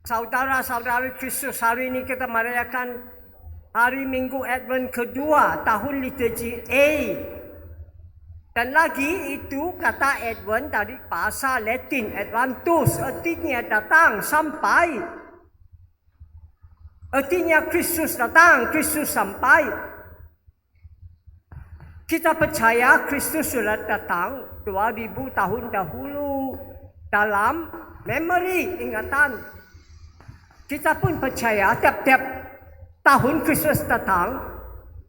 Saudara-saudari Kristus, hari ini kita merayakan hari Minggu Advent kedua tahun liturgi A. Dan lagi itu kata Advent dari bahasa Latin, Adventus, artinya datang, sampai. Artinya Kristus datang, Kristus sampai. Kita percaya Kristus sudah datang 2000 tahun dahulu dalam memori, ingatan. Kita pun percaya tiap-tiap tahun Kristus datang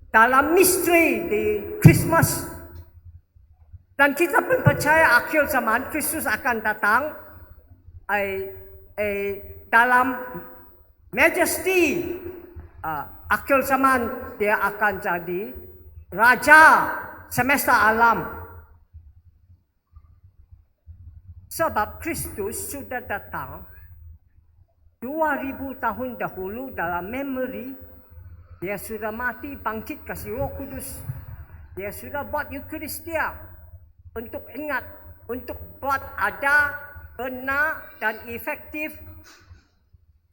dalam misteri di Christmas. Dan kita pun percaya akhir zaman Kristus akan datang dalam majesty. Akhir zaman dia akan jadi Raja semesta alam. Sebab Kristus sudah datang 2000 tahun dahulu dalam memori. Dia sudah mati, bangkit, kasih Roh Kudus. Dia sudah buat Eucharistia untuk ingat, untuk buat ada, benar dan efektif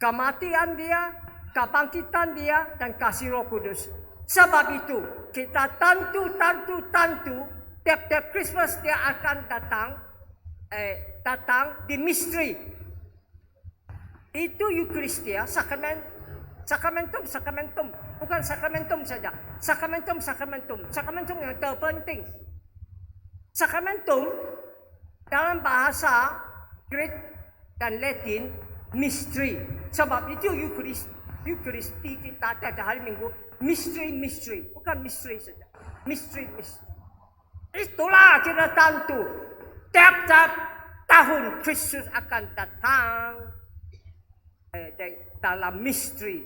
kematian dia, kebangkitan dia dan kasih Roh Kudus. Sebab itu kita tentu tiap-tiap Christmas dia akan datang di misteri. Itu Eucharistia, sakramentum, bukan sakramentum saja. Sakramentum yang terpenting. Sakramentum dalam bahasa Greek dan Latin misteri. Sebab itu Eucharisti kita tiap hari Minggu misteri, bukan misteri saja. Misteri. Itulah kita tentu tiap-tiap tahun Kristus akan datang dalam misteri.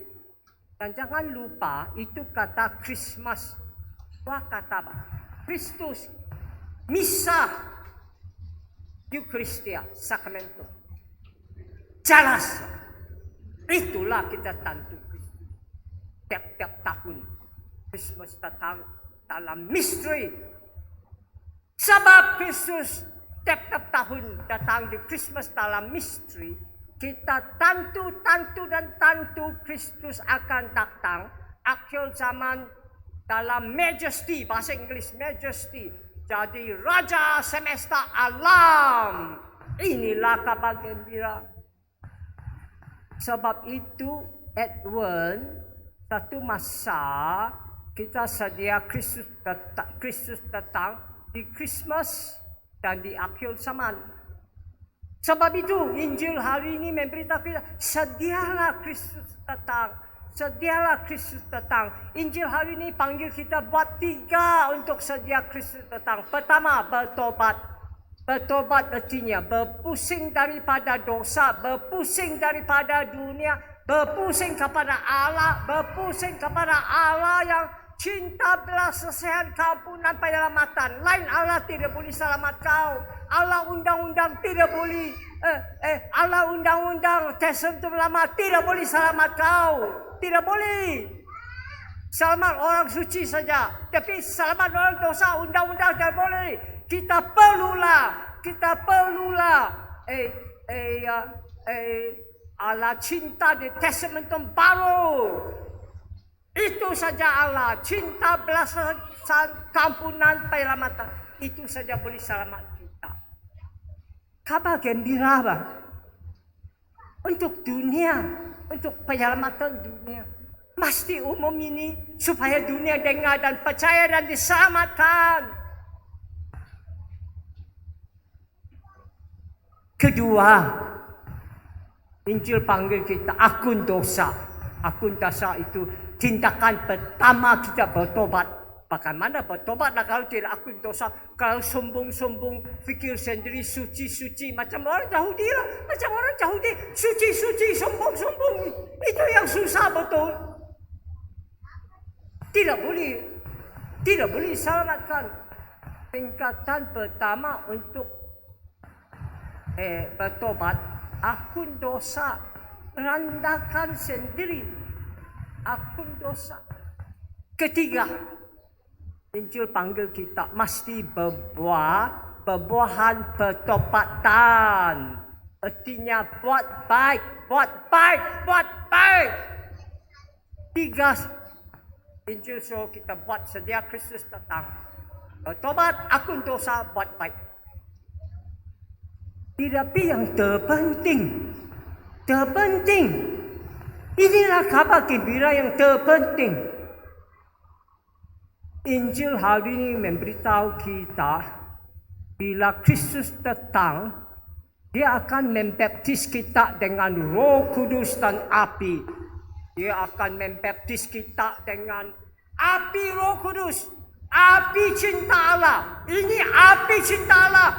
Dan jangan lupa itu kata Christmas. Wah kata apa? Kristus, misa, Eucharistia, Sacramentum. Jelas. Itulah kita tentu tiap-tiap tahun Kristus datang dalam misteri. Sebab Kristus tiap-tiap tahun datang di Kristus dalam misteri, kita tentu Kristus akan datang akhir zaman dalam majesty, bahasa Inggris majesty, jadi Raja semesta alam. Inilah kabar gembira. Sebab itu Advent satu masa kita sedia Kristus datang di Christmas dan di akhir zaman. Sebab itu Injil hari ini memberitahu kita, sedialah Kristus datang. Injil hari ini panggil kita buat 3 untuk sedia Kristus datang. Pertama, bertobat. Bertobat artinya berpusing daripada dosa, berpusing daripada dunia, berpusing kepada Allah yang cinta, belas kasihan, keampunan, penyelamatan. Lain Allah tidak boleh selamat kau. Allah undang-undang tidak boleh. Allah undang-undang testament lama tidak boleh selamat kau. Tidak boleh. Selamat orang suci saja. Tapi selamat orang dosa, undang-undang tidak boleh. Kita perlulah Allah cinta di testamentum baru. Itu saja Allah, cinta, belasan, keampunan, penyelamatan. Itu saja boleh selamat kita. Kabar gembira bang. Untuk dunia, untuk penyelamatan dunia. Mesti umum ini supaya dunia dengar dan percaya dan diselamatkan. Kedua, Injil panggil kita akun dosa. Akun dosa itu tindakan pertama kita bertobat. Bagaimana bertobatlah kalau tidak akun dosa? Kalau sombong-sombong, fikir sendiri suci-suci. Macam orang Yahudi lah. Macam orang Yahudi, suci-suci, sombong-sombong. Itu yang susah betul. Tidak boleh selamatkan. Tingkatan pertama untuk bertobat, akun dosa, rendahkan sendiri, akun dosa. Ketiga, Injil panggil kita mesti berbuahan pertobatan. artinya buat baik, buat baik, buat baik. 3 Injil suruh kita buat sedia Kristus datang. Bertobat, akun dosa, buat baik. Tetapi yang terpenting, inilah kabar gembira yang terpenting. Injil hari ini memberitahu kita, bila Kristus datang, Dia akan membaptis kita dengan Roh Kudus dan api. Dia akan membaptis kita dengan api Roh Kudus, api cinta Allah. Ini api cinta Allah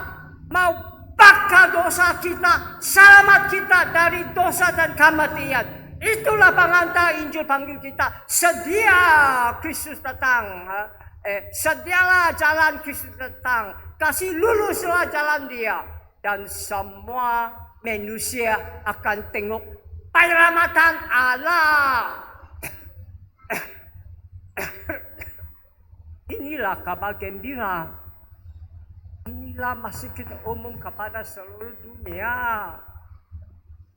mau bakar dosa kita, selamat kita dari dosa dan kematian. Itulah pengantar Injil panggil kita. Sedia Kristus datang. Sedialah jalan Kristus datang. Kasih luluslah jalan Dia. Dan semua manusia akan tengok penyelamatan Allah. Inilah kabar gembira. Inilah masih kita umum kepada seluruh dunia.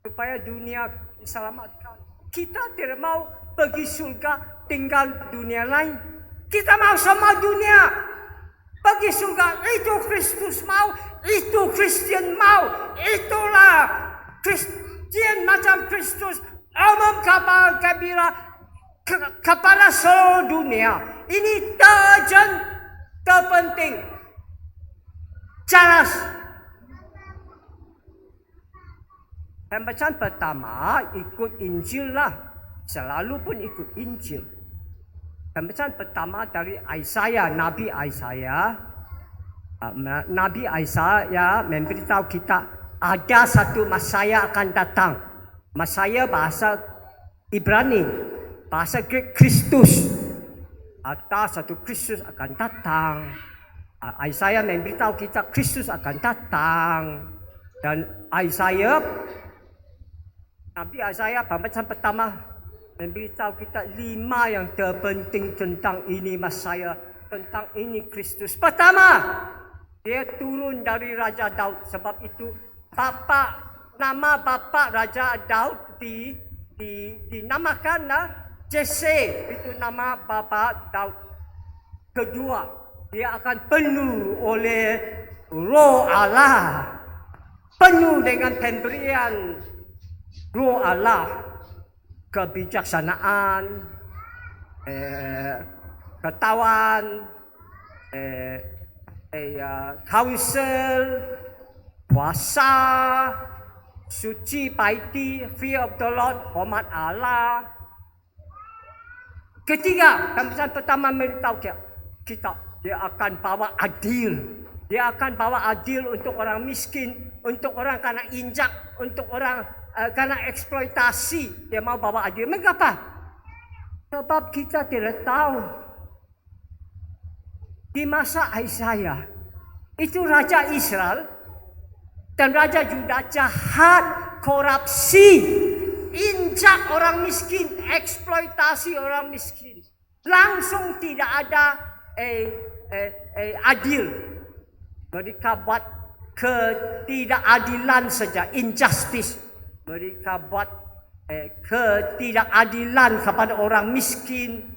Supaya dunia diselamatkan. Kita tidak mau pergi surga tinggal dunia lain. Kita mau sama dunia pergi surga. Itu Kristus mau, itu Kristen mau. Itulah Kristen macam Kristus. Umum kabar gembira kepada seluruh dunia. Ini terpenting. Jelas. Pembacaan pertama ikut Injil lah. Selalu pun ikut Injil. Pembacaan pertama dari Isaiah, Nabi Isaiah. Nabi Isaiah memberitahu kita ada satu Mesias akan datang. Mesias bahasa Ibrani, bahasa Greek Kristus. Ada satu Kristus akan datang. Isaiah memberitahu kita Kristus akan datang. Dan Nabi Isaiah pembacaan pertama memberitahu kita 5 yang terpenting tentang ini Mesias, tentang ini Kristus. Pertama, dia turun dari Raja Daud. Sebab itu nama bapa Raja Daud dinamakan Jesse. Itu nama bapa Daud. Kedua, dia akan penuh oleh Roh Allah. Penuh dengan pemberian Roh Allah. Kebijaksanaan, ketahuan, counsel, puasa, suci, piety, fear of the Lord, hormat Allah. Ketiga, pembacaan pertama memberitahu kita, dia akan bawa adil. Dia akan bawa adil untuk orang miskin, untuk orang kena injak, untuk orang karena eksploitasi. Dia mau bawa adil. Mengapa? Sebab kita tidak tahu. Di masa Isaiah, itu Raja Israel dan Raja Yuda jahat, korupsi, injak orang miskin, eksploitasi orang miskin. Langsung tidak ada adil. Mereka buat ketidakadilan saja, injustice. Mereka buat ketidakadilan kepada orang miskin,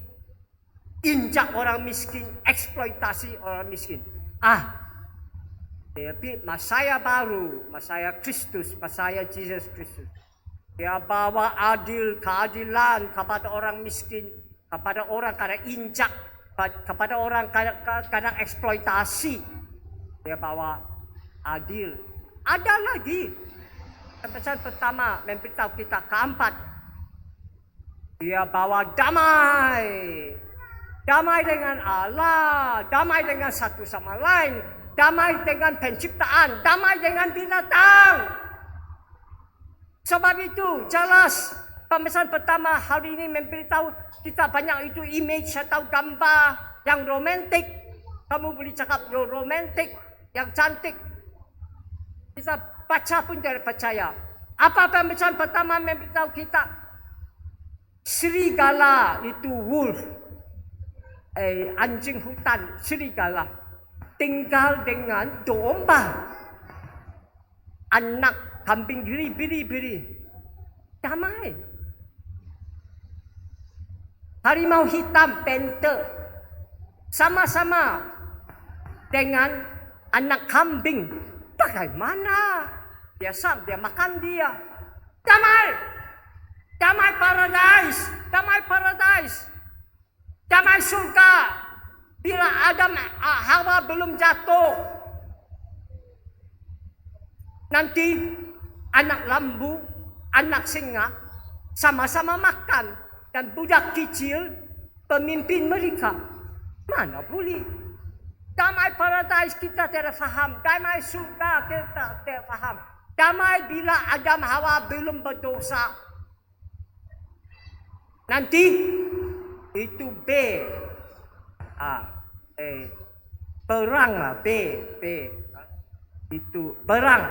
injak orang miskin, eksploitasi orang miskin. Tapi Mesias baru, Mesias Kristus, Mesias Jesus Kristus, dia bawa keadilan kepada orang miskin, kepada orang kena injak, kepada orang kena eksploitasi. Dia bawa adil. Ada lagi. Pembacaan pertama memberitahu kita. Keempat, dia bawa damai. Damai dengan Allah, damai dengan satu sama lain, damai dengan penciptaan, damai dengan binatang. Sebab itu jelas pembacaan pertama hari ini memberitahu kita banyak itu image atau gambar yang romantik. Kamu boleh cakap romantik, yang cantik. Kita baca pun tidak percaya. Apa pembacaan pertama memberitahu kita? Serigala itu wolf. Anjing hutan, serigala. Tinggal dengan domba. Anak kambing biri. Damai. Harimau hitam, panther, sama-sama dengan anak kambing. Bagaimana? Biasa dia makan dia. Damai. Damai paradise. Damai paradise. Damai surga. Bila Adam Hawa belum jatuh. Nanti anak lembu, anak singa sama-sama makan. Dan budak kecil pemimpin mereka. Mana boleh? Damai paradise kita tidak faham. Damai surga kita tidak faham. Damai bila Adam Hawa belum berdosa. Nanti itu perang itu perang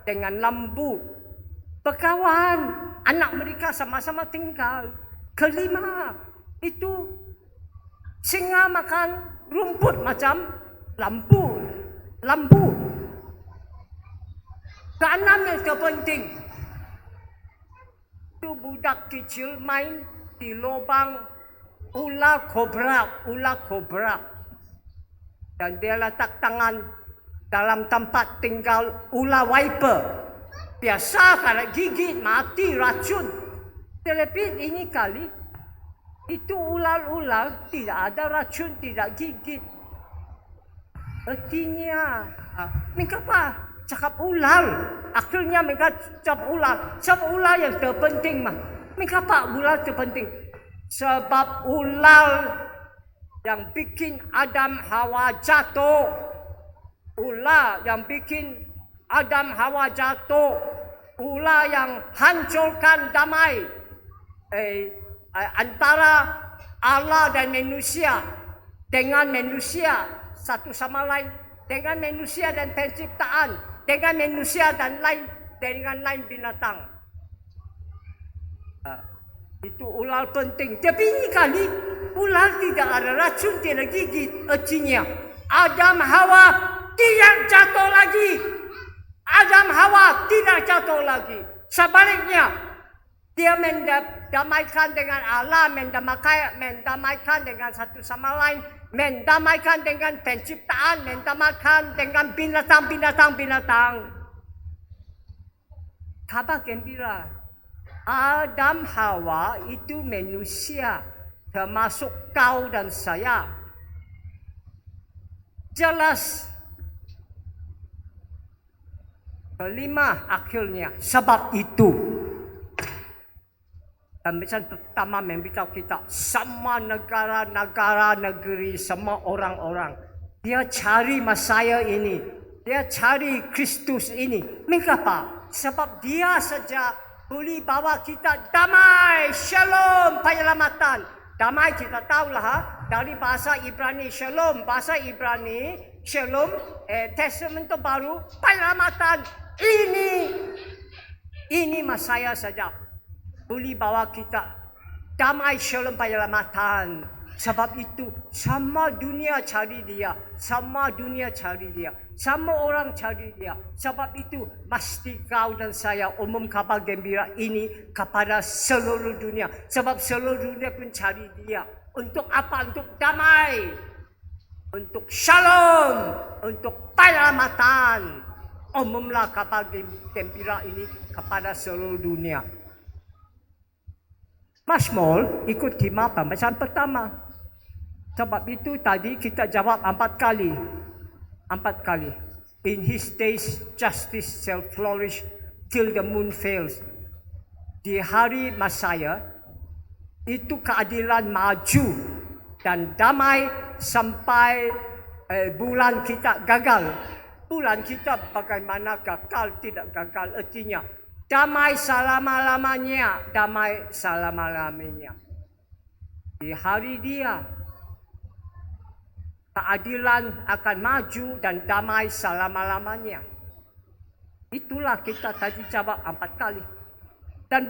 dengan lembu. Berkawan. Anak mereka sama-sama tinggal. Kelima, itu singa makan rumput macam lembu. Keenam yang terpenting, itu budak kecil main di lubang ular kobra. Dan dia letak tangan dalam tempat tinggal ular viper. Biasa kalau gigit mati racun. Tetapi ini kali itu ular-ular tidak ada racun, tidak gigit. Artinya, mereka apa? Cakap ular. Akhirnya mereka cakap ular. Sebab ular yang terpenting mah. Mereka apa ular terpenting? Sebab ular yang bikin Adam Hawa jatuh. Ular yang bikin Adam Hawa jatuh. Ular yang hancurkan damai. Antara Allah dan manusia, dengan manusia satu sama lain, dengan manusia dan penciptaan, dengan manusia dan dengan lain binatang. Itu ular penting. Tapi ini kali ular tidak ada racun, tidak gigit. Artinya Adam Hawa tidak jatuh lagi. Adam Hawa tidak jatuh lagi. Sebaliknya dia mendamaikan dengan Allah, mendamaikan dengan satu sama lain, mendamaikan dengan penciptaan, mendamaikan dengan binatang. Kabar gembira. Adam Hawa itu manusia, termasuk kau dan saya. Jelas. Kelima akhirnya, sebab itu. Dan pesan pertama memberitahu kita, sama negeri, semua orang-orang. Dia cari Mesias ini. Dia cari Kristus ini. Mengapa? Sebab dia saja boleh bawa kita damai, shalom, penyelamatan. Damai kita tahulah dari bahasa Ibrani, shalom. Bahasa Ibrani, shalom, Testament baru, penyelamatan. Ini Mesias saja boleh bawa kita damai, shalom, penyelamatan. Sebab itu sama dunia cari dia, sama orang cari dia. Sebab itu mesti kau dan saya umum kabar gembira ini kepada seluruh dunia. Sebab seluruh dunia pun cari dia. Untuk apa? Untuk damai, untuk shalom, untuk penyelamatan. Umumlah kabar gembira ini kepada seluruh dunia. Mazmur ikut tema pembacaan pertama. Sebab itu tadi kita jawab 4 kali. In his days justice shall flourish till the moon fails. Di hari Mesias itu keadilan maju dan damai sampai bulan kita gagal. Bulan kita bagaimana gagal, tidak gagal. Artinya damai selama-lamanya. Di hari dia, keadilan akan maju dan damai selama-lamanya. Itulah kita tadi jawab 4 kali. Dan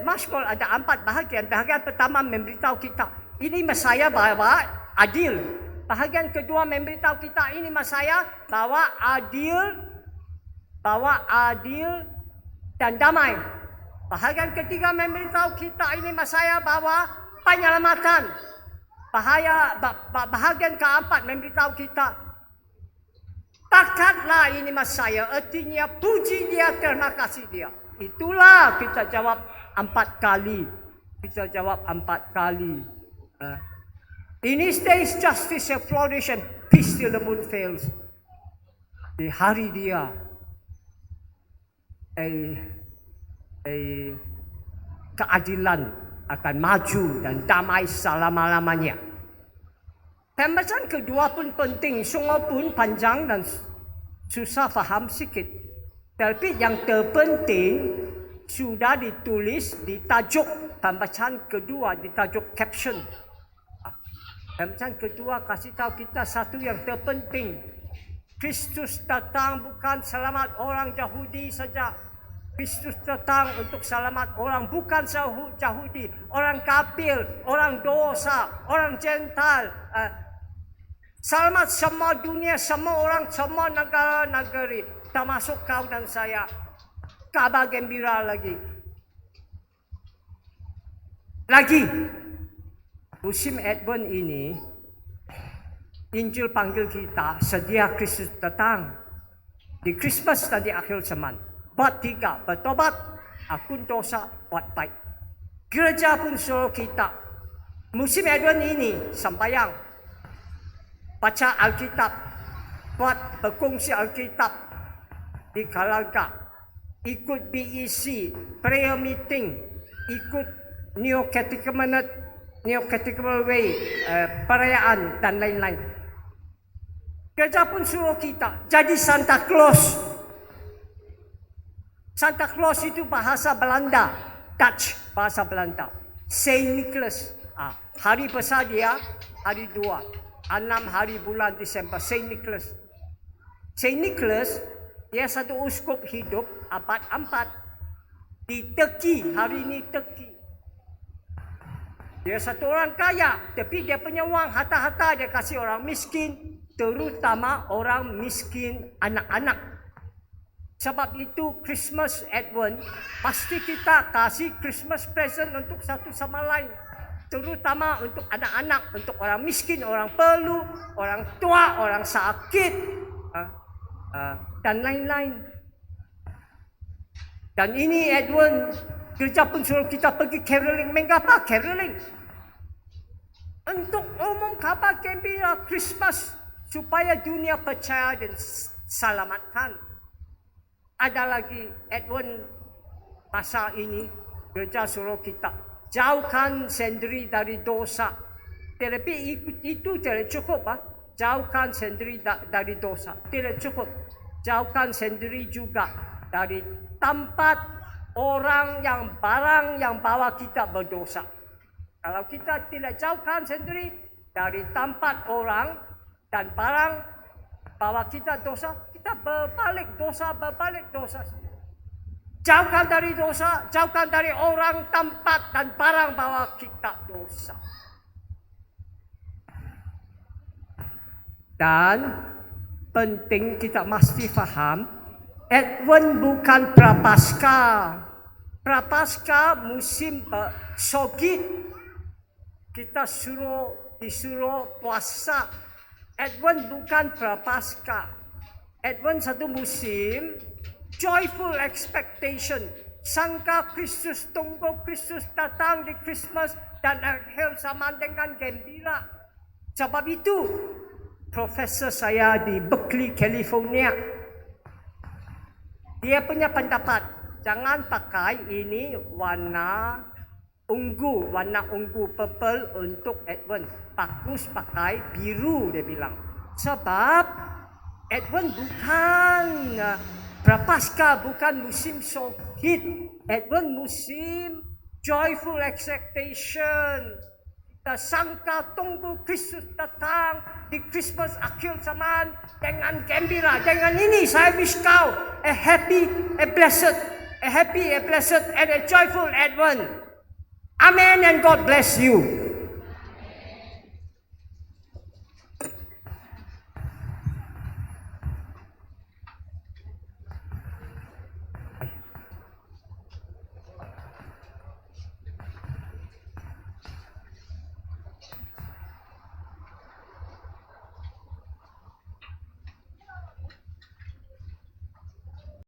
Mazmur ada 4 bahagian. Bahagian pertama memberitahu kita, ini Mesias bawa adil. Bahagian kedua memberitahu kita, ini Mesias bawa adil, bahwa adil dan damai. Bahagian ketiga memberitahu kita ini Mesaya bahwa penyelamatan. Bahagian keempat memberitahu kita takatlah ini Mesaya, artinya puji dia, terima kasih dia. Itulah kita jawab 4 kali. Kita jawab 4 kali. In his days justice shall flourish and peace till the moon fails. Di hari dia keadilan akan maju dan damai selama-lamanya. Pembacaan kedua pun penting, sungguh pun panjang dan susah faham sikit. Tapi yang terpenting sudah ditulis di tajuk pembacaan kedua, di tajuk caption. Pembacaan kedua kasih tahu kita satu yang terpenting. Kristus datang bukan selamat orang Yahudi saja. Kristus datang untuk selamat orang bukan Yahudi, orang kafir, orang dosa, orang Gentile. Selamat semua dunia, semua orang, semua negara-negeri, termasuk kau dan saya. Kabar gembira lagi. Musim Advent ini, Injil panggil kita sedia Kristus datang. Di Christmas dan di akhir zaman. Buat 3, bertobat, akun dosa, buat baik. Gereja pun suruh kita. Musim Advent ini, sembahyang. Baca Alkitab. Buat berkongsi Alkitab. Di Kalaga. Ikut BEC, prayer meeting. Ikut New Catechumenal Way, perayaan dan lain-lain. Gereja pun suruh kita jadi Santa Claus. Santa Claus itu bahasa Belanda, Dutch bahasa Belanda. Saint Nicholas, hari besar dia hari 2, 6 hari bulan Disember. Saint Nicholas. Saint Nicholas dia satu uskup hidup abad 4 di Turki. Hari ini Turki. Dia satu orang kaya, tapi dia punya wang harta-harta dia kasih orang miskin, terutama orang miskin anak-anak. Sebab itu Christmas Advent pasti kita kasih Christmas present untuk satu sama lain, terutama untuk anak-anak, untuk orang miskin, orang perlu, orang tua, orang sakit, dan lain-lain. Dan ini Advent, gereja pun suruh kita pergi caroling. Mengapa caroling? Untuk umum kabar gembira Christmas supaya dunia percaya dan selamatkan. Ada lagi Advent masa ini gereja suruh kita jauhkan sendiri dari dosa. Tetapi itu tidak cukup. Jauhkan sendiri dari dosa. Tidak cukup. Jauhkan sendiri juga dari tempat orang yang barang yang bawa kita berdosa. Kalau kita tidak jauhkan sendiri dari tempat orang dan barang bawa kita dosa, kita berbalik dosa. Jauhkan dari dosa, jauhkan dari orang, tempat dan barang bawa kita dosa. Dan penting kita mesti faham, Advent bukan Prapaskah. Prapaskah musim Sogit. Kita disuruh puasa. Advent bukan Prapaskah. Advent satu musim joyful expectation. Sangka Kristus, tunggu Kristus datang di Christmas dan akhir zaman dengan gembira. Sebab itu, profesor saya di Berkeley, California, dia punya pendapat, jangan pakai ini warna ungu purple untuk Advent. Bagus pakai biru, dia bilang. Sebab Advent bukan Prapaskah, bukan musim Sogit. Advent musim joyful expectation. Kita sangka tunggu Kristus datang di Christmas akhir zaman dengan gembira. Dengan ini saya wish kau a happy, a blessed, and a joyful Advent. Amen and God bless you.